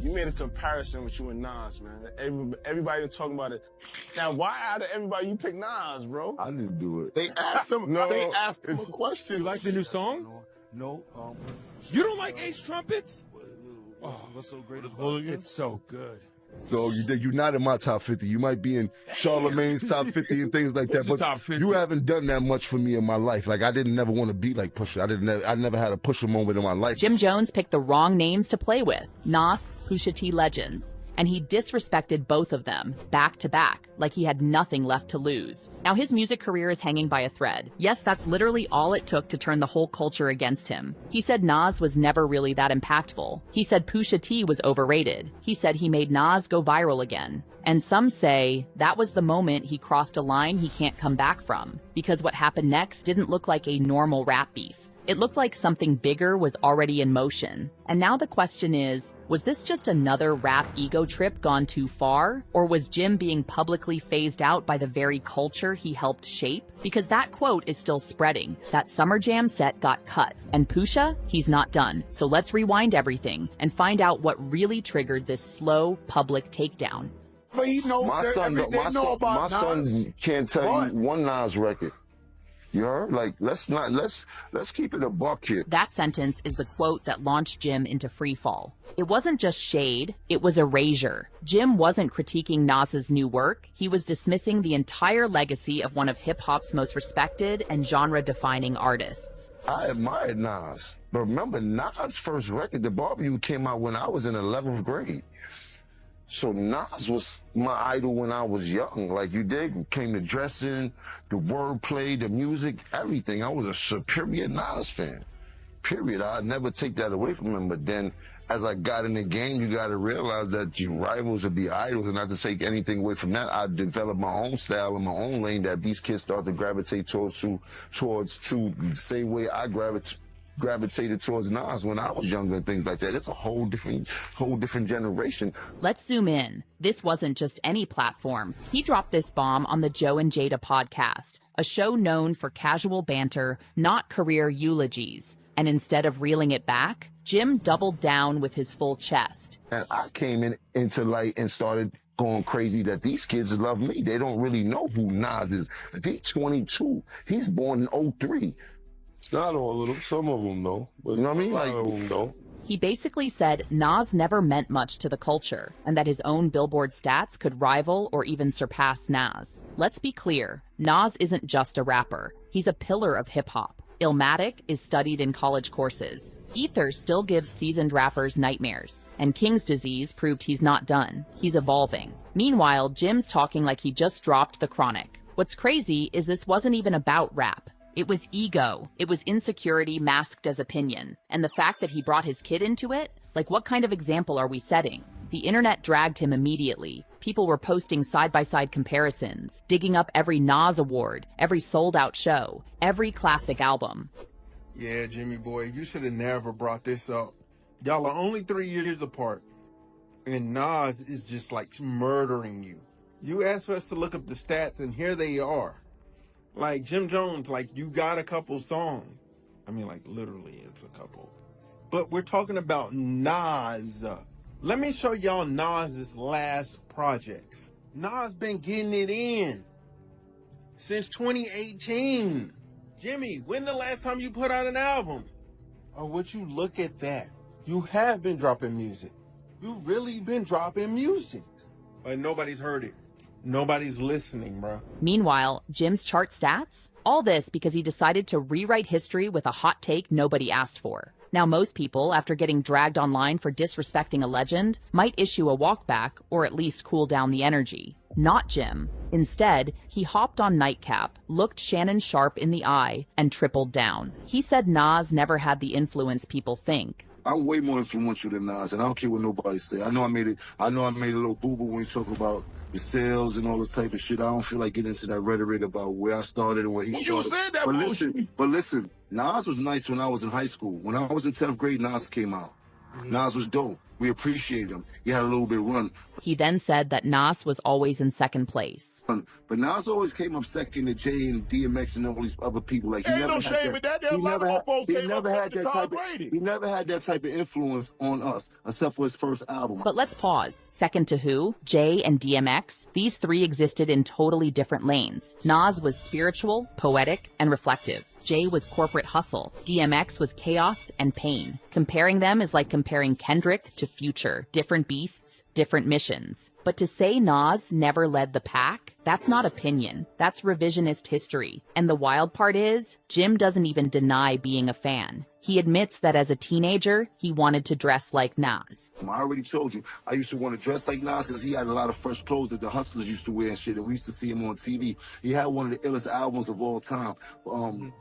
You made a comparison with you and Nas, man. Everybody been talking about it. Now, why out of everybody you pick Nas, bro? I didn't do it. They asked him. No. They asked him a question. You like the new song? No. You don't like Ace Trumpets? What's so great about it? It's so good. So you're not in my top 50. You might be in Charlemagne's top 50 and things like that. What's the But top 50? you haven't done that much for me in my life. Like I never want to be like Pusha. I never had a Pusha moment in my life. Jim Jones picked the wrong names to play with. Nas, Pusha T legends. And he disrespected both of them, back to back, like he had nothing left to lose. Now his music career is hanging by a thread. Yes, that's literally all it took to turn the whole culture against him. He said Nas was never really that impactful. He said Pusha T was overrated. He said he made Nas go viral again. And some say that was the moment he crossed a line he can't come back from, because what happened next didn't look like a normal rap beef. It looked like something bigger was already in motion. And now the question is, was this just another rap ego trip gone too far? Or was Jim being publicly phased out by the very culture he helped shape? Because that quote is still spreading. That Summer Jam set got cut. And Pusha, he's not done. So let's rewind everything and find out what really triggered this slow public takedown. But he knows. My son can't tell you one Nas record. You heard? Like, let's keep it a buck here. That sentence is the quote that launched Jim into freefall. It wasn't just shade, it was erasure. Jim wasn't critiquing Nas's new work, he was dismissing the entire legacy of one of hip-hop's most respected and genre-defining artists. I admired Nas. But remember, Nas' first record, The Barbecue, came out when I was in 11th grade. So Nas was my idol when I was young. Like you did, came to dressing, the wordplay, the music, everything. I was a superior Nas fan, period. I'd never take that away from him. But then as I got in the game, you got to realize that your rivals would be idols, and not to take anything away from that. I developed my own style in my own lane that these kids start to gravitate towards the same way I gravitated towards Nas when I was younger and things like that. It's a whole different generation. Let's zoom in. This wasn't just any platform. He dropped this bomb on the Joe and Jada podcast, a show known for casual banter, not career eulogies. And instead of reeling it back, Jim doubled down with his full chest. And I came into light and started going crazy that these kids love me. They don't really know who Nas is. If he's 22, he's born in 03. Not all of them. Some of them know. But you know what I mean? A lot of them don't. He basically said Nas never meant much to the culture, and that his own Billboard stats could rival or even surpass Nas. Let's be clear, Nas isn't just a rapper. He's a pillar of hip-hop. Illmatic is studied in college courses. Ether still gives seasoned rappers nightmares. And King's Disease proved he's not done. He's evolving. Meanwhile, Jim's talking like he just dropped The Chronic. What's crazy is this wasn't even about rap. It was ego. It was insecurity masked as opinion. And the fact that he brought his kid into it? Like, what kind of example are we setting? The internet dragged him immediately. People were posting side-by-side comparisons, digging up every Nas award, every sold-out show, every classic album. Yeah, Jimmy boy, you should have never brought this up. Y'all are only 3 years apart, and Nas is just like murdering you. You asked us to look up the stats, and here they are. Like Jim Jones, like you got a couple songs. I mean, like literally it's a couple. But we're talking about Nas. Let me show y'all Nas's last projects. Nas been getting it in since 2018. Jimmy, when the last time you put out an album? Oh, would you look at that? You have been dropping music. You've really been dropping music. But nobody's heard it. Nobody's listening, bro. Meanwhile, Jim's chart stats? All this because he decided to rewrite history with a hot take nobody asked for. Now, most people, after getting dragged online for disrespecting a legend, might issue a walkback or at least cool down the energy. Not Jim. Instead, he hopped on Nightcap, looked Shannon Sharp in the eye, and tripled down. He said Nas never had the influence people think. I'm way more influential than Nas, and I don't care what nobody say. I know I made a little boo-boo when you talk about the sales and all this type of shit. I don't feel like getting into that rhetoric about where I started and where he started. You said that bullshit. But listen, Nas was nice when I was in high school. When I was in 10th grade, Nas came out. Nas was dope. We appreciated him. He had a little bit of run. He then said that Nas was always in second place. But Nas always came up second to Jay and DMX and all these other people. Like, he Ain't never no had shame in that. There are a lot of motherfuckers came up second to Tom Brady. He never had that type of influence on us, except for his first album. But let's pause. Second to who? Jay and DMX? These three existed in totally different lanes. Nas was spiritual, poetic, and reflective. Jay was corporate hustle. DMX was chaos and pain. Comparing them is like comparing Kendrick to Future. Different beasts, different missions. But to say Nas never led the pack, that's not opinion. That's revisionist history. And the wild part is, Jim doesn't even deny being a fan. He admits that as a teenager, he wanted to dress like Nas. I already told you, I used to want to dress like Nas because he had a lot of fresh clothes that the hustlers used to wear and shit, and we used to see him on TV. He had one of the illest albums of all time.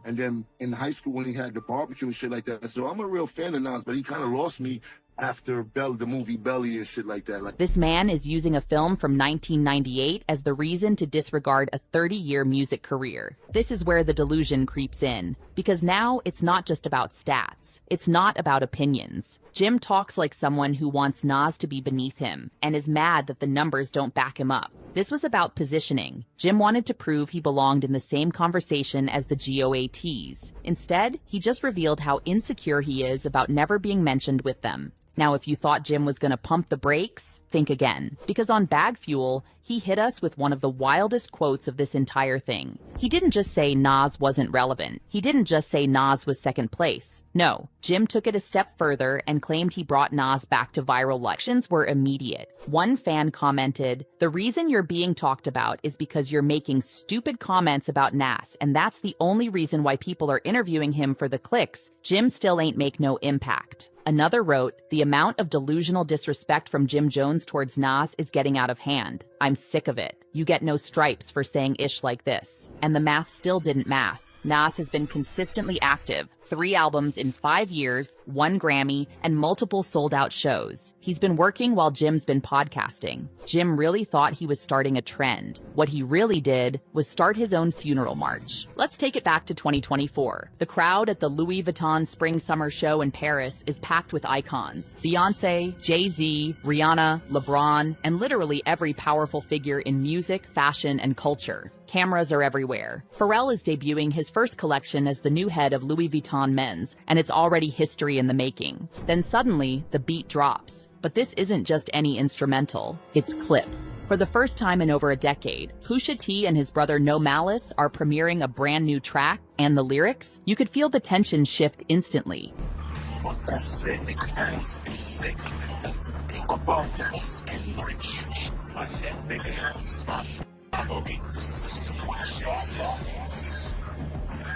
And then in high school when he had the barbecue and shit like that. So I'm a real fan of Nas, but he kind of lost me after the movie Belly and shit like that. This man is using a film from 1998 as the reason to disregard a 30-year music career. This is where the delusion creeps in, because now it's not just about stats. It's not about opinions. Jim talks like someone who wants Nas to be beneath him and is mad that the numbers don't back him up. This was about positioning. Jim wanted to prove he belonged in the same conversation as the GOATs. Instead, he just revealed how insecure he is about never being mentioned with them. Now, if you thought Jim was going to pump the brakes, think again. Because on Bag Fuel, he hit us with one of the wildest quotes of this entire thing. He didn't just say Nas wasn't relevant. He didn't just say Nas was second place. No, Jim took it a step further and claimed he brought Nas back to viral elections were immediate. One fan commented, "The reason you're being talked about is because you're making stupid comments about Nas, and that's the only reason why people are interviewing him for the clicks. Jim still ain't make no impact." Another wrote, "The amount of delusional disrespect from Jim Jones towards Nas is getting out of hand. I'm sick of it. You get no stripes for saying ish like this." And the math still didn't math. Nas has been consistently active. 3 albums in 5 years, 1 Grammy, and multiple sold-out shows. He's been working while Jim's been podcasting. Jim really thought he was starting a trend. What he really did was start his own funeral march. Let's take it back to 2024. The crowd at the Louis Vuitton Spring-Summer Show in Paris is packed with icons. Beyonce, Jay-Z, Rihanna, LeBron, and literally every powerful figure in music, fashion, and culture. Cameras are everywhere. Pharrell is debuting his first collection as the new head of Louis Vuitton Men's, and it's already history in the making. Then suddenly, the beat drops. But this isn't just any instrumental, it's Clipse. For the first time in over a decade, Pusha T and his brother No Malice are premiering a brand new track, and the lyrics? You could feel the tension shift instantly.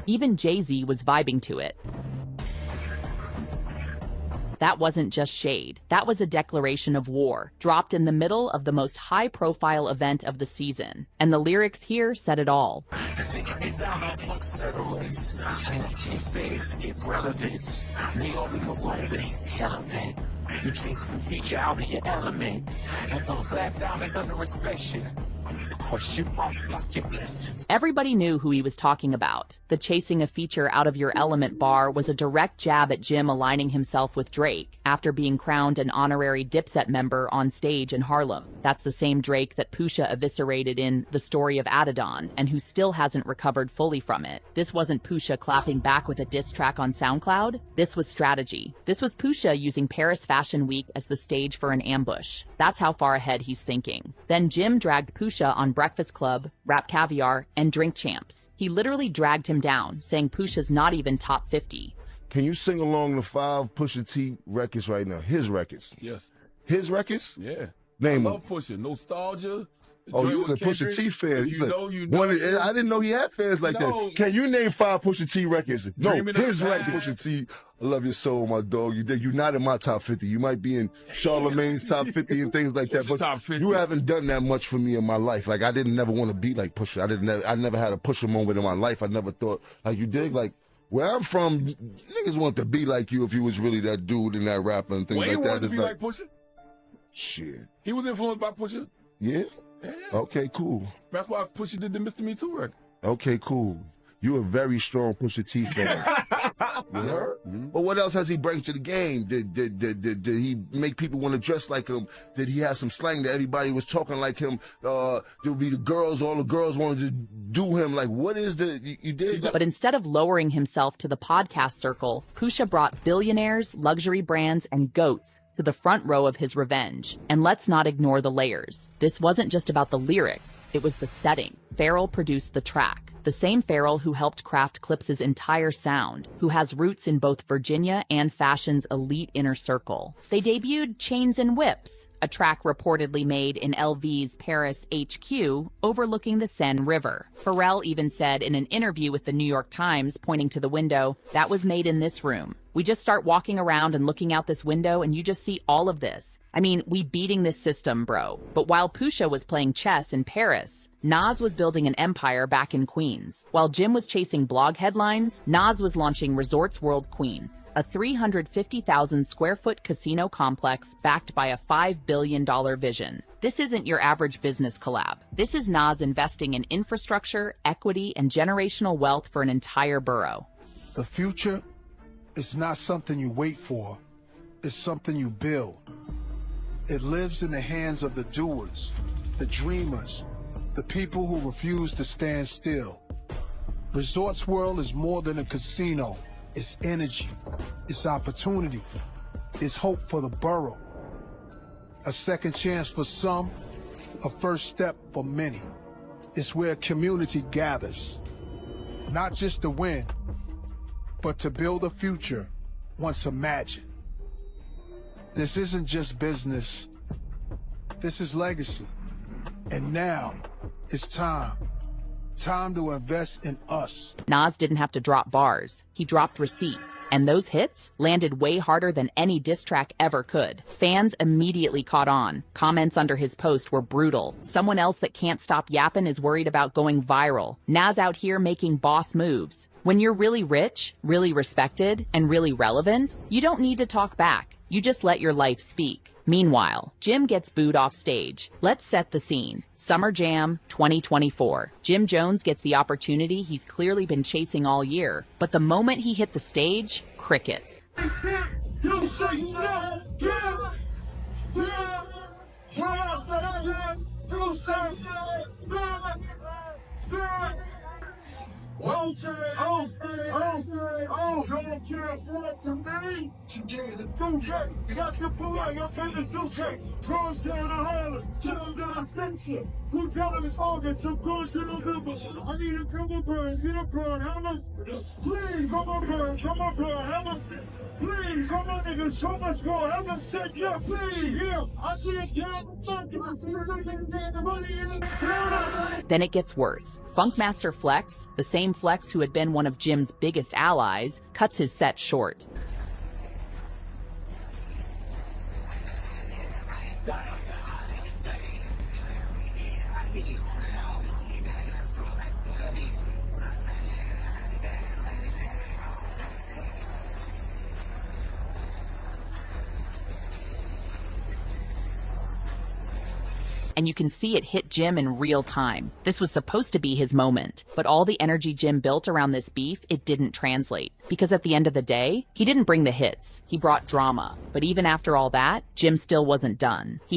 Even Jay-Z was vibing to it. That wasn't just shade. That was a declaration of war, dropped in the middle of the most high-profile event of the season. And the lyrics here said it all. You chase the feature out of your element, and those black diamonds under inspection. The question marks block your blessings. Everybody knew who he was talking about. The chasing a feature out of your element bar was a direct jab at Jim aligning himself with Drake after being crowned an honorary Dipset member on stage in Harlem. That's the same Drake that Pusha eviscerated in The Story of Adidon, and who still hasn't recovered fully from it. This wasn't Pusha clapping back with a diss track on SoundCloud. This was strategy. This was Pusha using Paris Fashion Week as the stage for an ambush. That's how far ahead he's thinking. Then Jim dragged Pusha on Breakfast Club, Rap Caviar, and Drink Champs. He literally dragged him down, saying Pusha's not even top 50. Can you sing along the 5 Pusha T records right now? His records. Yes. His records? Yeah. Name I them. love Pusha. Nostalgia. Oh, you was a Pusha T fan. You know, you know. I didn't know he had fans like that. Can you name 5 Pusha T records? No, his records. Pusha T, I love your soul, my dog. You're not in my top 50. You might be in Charlemagne's top 50 and things like that, but you haven't done that much for me in my life. Like, I didn't never want to be like Pusha. I never had a Pusha moment in my life. I never thought, like you dig, like, where I'm from, niggas want to be like you if you was really that dude and that rapper and things like that. Wayne wanted to be like Pusha? Shit. He was influenced by Pusha? Yeah? Yeah. Okay, cool. That's why Pusha did the Mr. Me Too record. Okay, cool. You a very strong Pusha T fan. You heard? But what else has he bring to the game? Did he make people want to dress like him? Did he have some slang that everybody was talking like him? There would be the girls, all the girls wanted to do him. Like, what is you did? But instead of lowering himself to the podcast circle, Pusha brought billionaires, luxury brands, and goats to the front row of his revenge. And let's not ignore the layers. This wasn't just about the lyrics, it was the setting. Pharrell produced the track. The same Pharrell who helped craft Clipse's entire sound, who has roots in both Virginia and fashion's elite inner circle. They debuted Chains and Whips, a track reportedly made in LV's Paris HQ, overlooking the Seine River. Pharrell even said in an interview with the New York Times, pointing to the window, "That was made in this room. We just start walking around and looking out this window and you just see all of this. I mean, we beating this system, bro." But while Pusha was playing chess in Paris, Nas was building an empire back in Queens. While Jim was chasing blog headlines, Nas was launching Resorts World Queens, a 350,000 square foot casino complex backed by a $5 billion vision. This isn't your average business collab. This is Nas investing in infrastructure, equity, and generational wealth for an entire borough. The future is not something you wait for, it's something you build. It lives in the hands of the doers, the dreamers, the people who refuse to stand still. Resorts World is more than a casino. It's energy, it's opportunity, it's hope for the borough. A second chance for some, a first step for many. It's where community gathers, not just to win, but to build a future once imagined. This isn't just business, this is legacy. And now, it's time to invest in us. Nas didn't have to drop bars. He dropped receipts. And those hits landed way harder than any diss track ever could. Fans immediately caught on. Comments under his post were brutal. Someone else that can't stop yapping is worried about going viral. Nas out here making boss moves. When you're really rich, really respected, and really relevant, you don't need to talk back. You just let your life speak. Meanwhile, Jim gets booed off stage. Let's set the scene. Summer Jam 2024. Jim Jones gets the opportunity he's clearly been chasing all year. But the moment he hit the stage, crickets. Please, I'm not niggas so much more. I'm just said, yeah, please, yeah. I see it, yeah. Then it gets worse. Funkmaster Flex, the same Flex who had been one of Jim's biggest allies, cuts his set short. And you can see it hit Jim in real time. This was supposed to be his moment. But all the energy Jim built around this beef, it didn't translate. Because at the end of the day, he didn't bring the hits. He brought drama. But even after all that, Jim still wasn't done. He